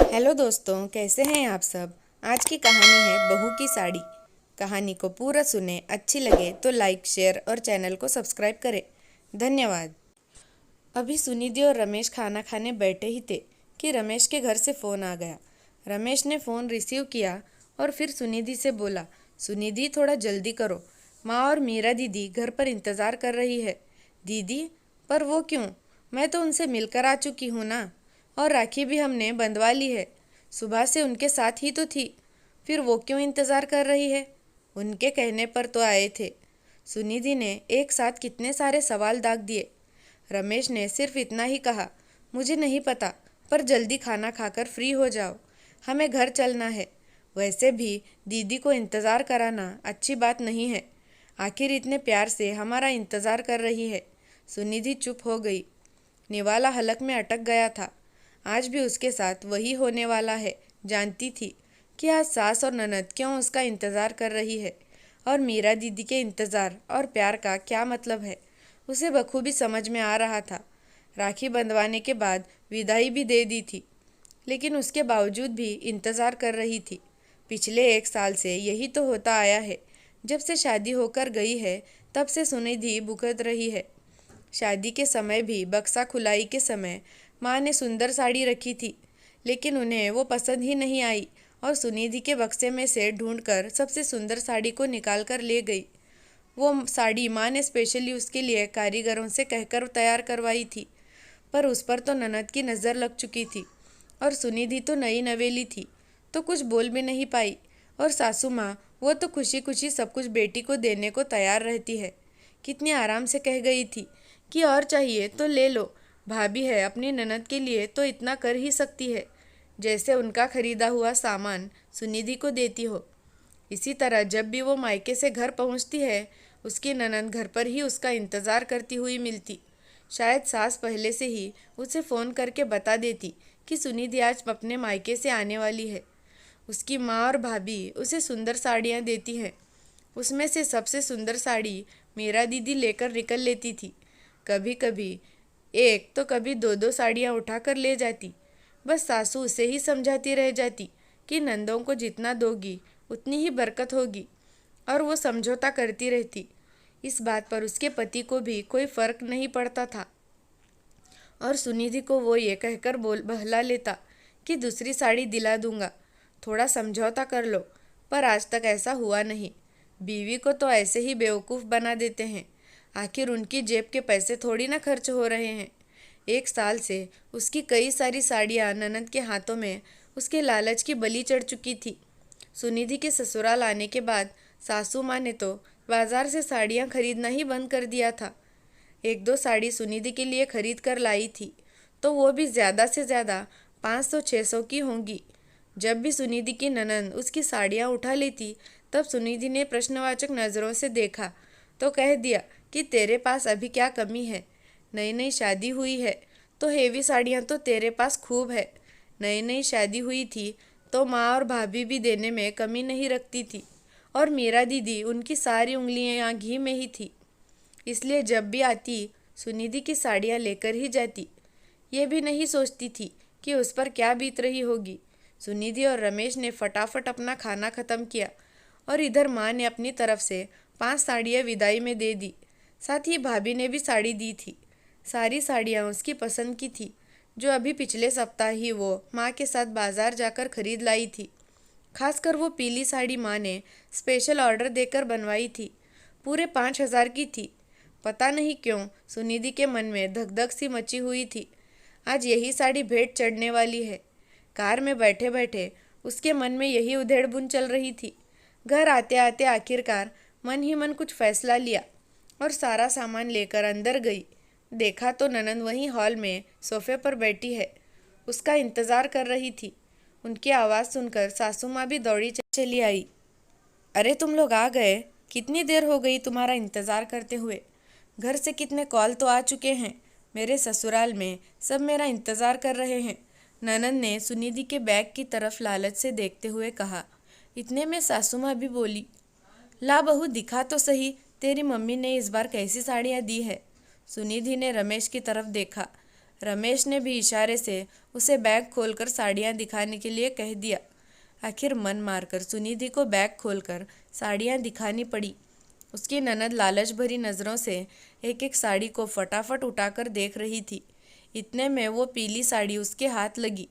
Hello दोस्तों, कैसे हैं आप सब। आज की कहानी है बहू की साड़ी। कहानी को पूरा सुने, अच्छी लगे तो लाइक शेयर और चैनल को सब्सक्राइब करें। धन्यवाद। अभी सुनिधि और रमेश खाना खाने बैठे ही थे कि रमेश के घर से फ़ोन आ गया। रमेश ने फ़ोन रिसीव किया और फिर सुनिधि से बोला, सुनिधि थोड़ा जल्दी करो, माँ और मीरा दीदी घर पर इंतज़ार कर रही है। दीदी? पर वो क्यों? मैं तो उनसे मिलकर आ चुकी हूँ ना, और राखी भी हमने बंधवा ली है। सुबह से उनके साथ ही तो थी, फिर वो क्यों इंतज़ार कर रही है? उनके कहने पर तो आए थे। सुनिधि ने एक साथ कितने सारे सवाल दाग दिए। रमेश ने सिर्फ इतना ही कहा, मुझे नहीं पता, पर जल्दी खाना खाकर फ्री हो जाओ, हमें घर चलना है। वैसे भी दीदी को इंतज़ार कराना अच्छी बात नहीं है, आखिर इतने प्यार से हमारा इंतज़ार कर रही है। सुनिधि चुप हो गई। निवाला हलक में अटक गया था। आज भी उसके साथ वही होने वाला है। जानती थी कि आज सास और ननद क्यों उसका इंतज़ार कर रही है, और मीरा दीदी के इंतज़ार और प्यार का क्या मतलब है, उसे बखूबी समझ में आ रहा था। राखी बंधवाने के बाद विदाई भी दे दी थी, लेकिन उसके बावजूद भी इंतज़ार कर रही थी। पिछले 1 साल से यही तो होता आया है। जब से शादी होकर गई है तब से सुनिधि भुगत रही है। शादी के समय भी बक्सा खुलाई के समय माँ ने सुंदर साड़ी रखी थी, लेकिन उन्हें वो पसंद ही नहीं आई और सुनिधि के बक्से में से ढूंढकर सबसे सुंदर साड़ी को निकाल कर ले गई। वो साड़ी माँ ने स्पेशली उसके लिए कारीगरों से कहकर तैयार करवाई थी, पर उस पर तो ननद की नज़र लग चुकी थी, और सुनिधि तो नई नवेली थी, तो कुछ बोल भी नहीं पाई। और सासू माँ, वो तो खुशी खुशी सब कुछ बेटी को देने को तैयार रहती है। कितनी आराम से कह गई थी कि और चाहिए तो ले लो, भाभी है अपनी ननद के लिए तो इतना कर ही सकती है, जैसे उनका खरीदा हुआ सामान सुनिधि को देती हो। इसी तरह जब भी वो मायके से घर पहुंचती है, उसकी ननद घर पर ही उसका इंतज़ार करती हुई मिलती। शायद सास पहले से ही उसे फ़ोन करके बता देती कि सुनिधि आज अपने मायके से आने वाली है। उसकी माँ और भाभी उसे सुंदर साड़ियाँ देती हैं। उसमें से सबसे सुंदर साड़ी मीरा दीदी लेकर निकल लेती थी। कभी कभी एक तो कभी दो दो साड़ियाँ उठाकर ले जाती। बस सासू उसे ही समझाती रह जाती कि नंदों को जितना दोगी उतनी ही बरकत होगी, और वो समझौता करती रहती। इस बात पर उसके पति को भी कोई फर्क नहीं पड़ता था, और सुनिधि को वो ये कहकर बोल बहला लेता कि दूसरी साड़ी दिला दूंगा, थोड़ा समझौता कर लो। पर आज तक ऐसा हुआ नहीं। बीवी को तो ऐसे ही बेवकूफ़ बना देते हैं। आखिर उनकी जेब के पैसे थोड़ी ना खर्च हो रहे हैं। 1 साल से उसकी कई सारी साड़ियाँ ननद के हाथों में उसके लालच की बलि चढ़ चुकी थी। सुनिधि के ससुराल आने के बाद सासू माँ ने तो बाजार से साड़ियाँ खरीदना ही बंद कर दिया था। 1-2 साड़ी सुनिधि के लिए खरीद कर लाई थी, तो वो भी ज़्यादा से ज़्यादा 500-600 की होंगी। जब भी सुनिधि की ननद उसकी साड़ियाँ उठा लेती, तब सुनिधि ने प्रश्नवाचक नज़रों से देखा तो कह दिया कि तेरे पास अभी क्या कमी है, नई नई शादी हुई है तो हेवी साड़ियाँ तो तेरे पास खूब है। नई नई शादी हुई थी तो माँ और भाभी भी देने में कमी नहीं रखती थी, और मीरा दीदी उनकी सारी उंगलियाँ घी में ही थी, इसलिए जब भी आती सुनिधि की साड़ियाँ लेकर ही जाती। ये भी नहीं सोचती थी कि उस पर क्या बीत रही होगी। सुनिधि और रमेश ने फटाफट अपना खाना ख़त्म किया, और इधर माँ ने अपनी तरफ से 5 साड़ियाँ विदाई में दे दी। साथ ही भाभी ने भी साड़ी दी थी। सारी साड़ियाँ उसकी पसंद की थी, जो अभी पिछले सप्ताह ही वो माँ के साथ बाजार जाकर खरीद लाई थी। खासकर वो पीली साड़ी माँ ने स्पेशल ऑर्डर देकर बनवाई थी। पूरे 5,000 की थी। पता नहीं क्यों सुनिधि के मन में धक धक सी मची हुई थी। आज यही साड़ी भेंट चढ़ने वाली है। कार में बैठे बैठे उसके मन में यही उधेड़ बुन चल रही थी। घर आते आते आखिरकार मन ही मन कुछ फैसला लिया और सारा सामान लेकर अंदर गई। देखा तो ननद वहीं हॉल में सोफे पर बैठी है, उसका इंतज़ार कर रही थी। उनकी आवाज़ सुनकर सासू माँ भी दौड़ी चली आई। अरे तुम लोग आ गए, कितनी देर हो गई तुम्हारा इंतज़ार करते हुए। घर से कितने कॉल तो आ चुके हैं। मेरे ससुराल में सब मेरा इंतज़ार कर रहे हैं। ननद ने सुनिधि के बैग की तरफ लालच से देखते हुए कहा। इतने में सासू माँ भी बोली, ला बहू दिखा तो सही, तेरी मम्मी ने इस बार कैसी साड़ियाँ दी है। सुनिधि ने रमेश की तरफ देखा। रमेश ने भी इशारे से उसे बैग खोलकर साड़ियाँ दिखाने के लिए कह दिया। आखिर मन मारकर सुनिधि को बैग खोलकर साड़ियाँ दिखानी पड़ी। उसकी ननद लालच भरी नज़रों से एक एक साड़ी को फटाफट उठाकर देख रही थी। इतने में वो पीली साड़ी उसके हाथ लगी।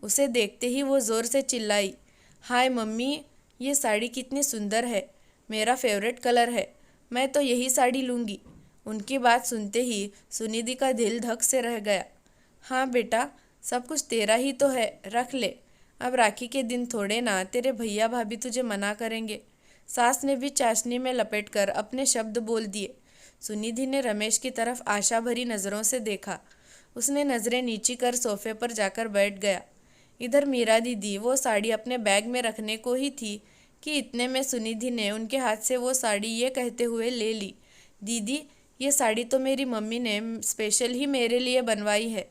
उसे देखते ही वो ज़ोर से चिल्लाई, हाय मम्मी, ये साड़ी कितनी सुंदर है, मेरा फेवरेट कलर है, मैं तो यही साड़ी लूँगी। उनकी बात सुनते ही सुनिधि का दिल धक से रह गया। हाँ बेटा, सब कुछ तेरा ही तो है, रख ले। अब राखी के दिन थोड़े ना तेरे भैया भाभी तुझे मना करेंगे। सास ने भी चाशनी में लपेटकर अपने शब्द बोल दिए। सुनिधि ने रमेश की तरफ आशा भरी नज़रों से देखा। उसने नज़रें नीची कर सोफे पर जाकर बैठ गया। इधर मीरा दीदी वो साड़ी अपने बैग में रखने को ही थी कि इतने में सुनिधि ने उनके हाथ से वो साड़ी ये कहते हुए ले ली, दीदी ये साड़ी तो मेरी मम्मी ने स्पेशल ही मेरे लिए बनवाई है,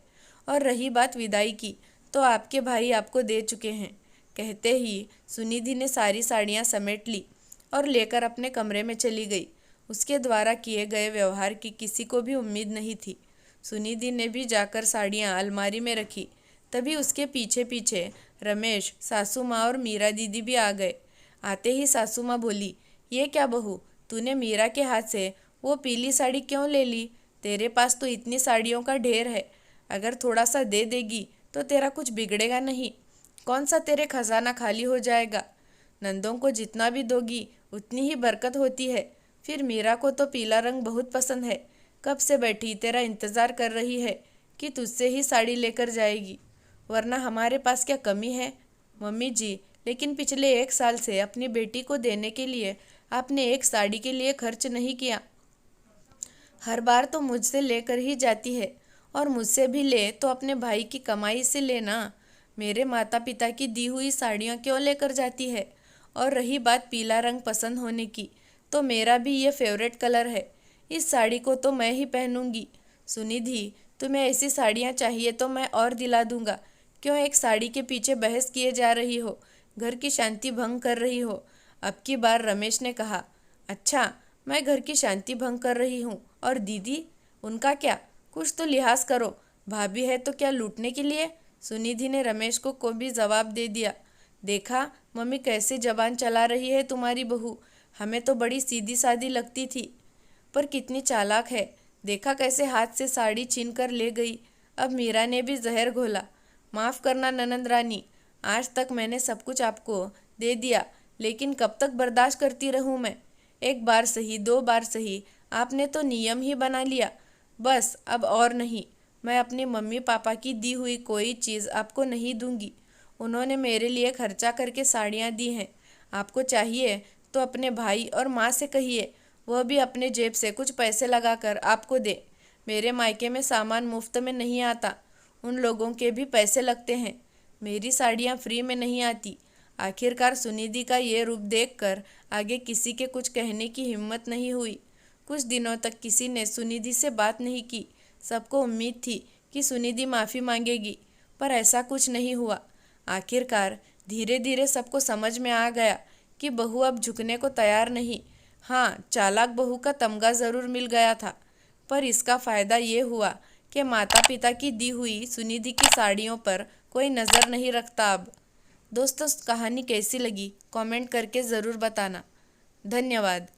और रही बात विदाई की तो आपके भाई आपको दे चुके हैं। कहते ही सुनिधि ने सारी साड़ियाँ समेट ली और लेकर अपने कमरे में चली गई। उसके द्वारा किए गए व्यवहार की किसी को भी उम्मीद नहीं थी। सुनिधि ने भी जाकर साड़ियाँ अलमारी में रखी। तभी उसके पीछे पीछे रमेश, सासू माँ और मीरा दीदी भी आ गए। आते ही सासू माँ बोली, ये क्या बहू, तूने मीरा के हाथ से वो पीली साड़ी क्यों ले ली? तेरे पास तो इतनी साड़ियों का ढेर है, अगर थोड़ा सा दे देगी तो तेरा कुछ बिगड़ेगा नहीं। कौन सा तेरे खजाना खाली हो जाएगा? नंदों को जितना भी दोगी उतनी ही बरकत होती है। फिर मीरा को तो पीला रंग बहुत पसंद है, कब से बैठी तेरा इंतज़ार कर रही है कि तुझसे ही साड़ी लेकर जाएगी, वरना हमारे पास क्या कमी है? मम्मी जी, लेकिन पिछले 1 साल से अपनी बेटी को देने के लिए आपने एक साड़ी के लिए खर्च नहीं किया। हर बार तो मुझसे लेकर ही जाती है, और मुझसे भी ले तो अपने भाई की कमाई से लेना। मेरे माता पिता की दी हुई साड़ियाँ क्यों लेकर जाती है? और रही बात पीला रंग पसंद होने की, तो मेरा भी ये फेवरेट कलर है। इस साड़ी को तो मैं ही पहनूंगी। सुनिधि, तुम्हें ऐसी साड़ियाँ चाहिए तो मैं और दिला दूंगा। क्यों एक साड़ी के पीछे बहस किए जा रही हो? घर की शांति भंग कर रही हो। अब की बार रमेश ने कहा, अच्छा, मैं घर की शांति भंग कर रही हूँ, और दीदी, उनका क्या? कुछ तो लिहाज करो, भाभी है तो क्या लूटने के लिए? सुनिधि ने रमेश को भी जवाब दे दिया। देखा मम्मी कैसे जबान चला रही है तुम्हारी बहू, हमें तो बड़ी सीधी सादी लगती थी, पर कितनी चालाक है। देखा कैसे हाथ से साड़ी छीन कर ले गई। अब मीरा ने भी जहर घोला। माफ़ करना ननंद रानी, आज तक मैंने सब कुछ आपको दे दिया, लेकिन कब तक बर्दाश्त करती रहूं मैं? एक बार सही, 2 बार सही, आपने तो नियम ही बना लिया। बस अब और नहीं, मैं अपनी मम्मी पापा की दी हुई कोई चीज़ आपको नहीं दूंगी। उन्होंने मेरे लिए खर्चा करके साड़ियाँ दी हैं। आपको चाहिए तो अपने भाई और माँ से कहिए, वह भी अपने जेब से कुछ पैसे लगाकर आपको दे। मेरे मायके में सामान मुफ्त में नहीं आता, उन लोगों के भी पैसे लगते हैं। मेरी साड़ियाँ फ्री में नहीं आती। आखिरकार सुनिधि का ये रूप देखकर आगे किसी के कुछ कहने की हिम्मत नहीं हुई। कुछ दिनों तक किसी ने सुनिधि से बात नहीं की। सबको उम्मीद थी कि सुनिधि माफ़ी मांगेगी, पर ऐसा कुछ नहीं हुआ। आखिरकार धीरे धीरे सबको समझ में आ गया कि बहू अब झुकने को तैयार नहीं। हाँ, चालाक बहू का तमगा ज़रूर मिल गया था, पर इसका फ़ायदा ये हुआ कि माता पिता की दी हुई सुनिधि की साड़ियों पर कोई नज़र नहीं रखता अब। दोस्तों, कहानी कैसी लगी कमेंट करके ज़रूर बताना। धन्यवाद।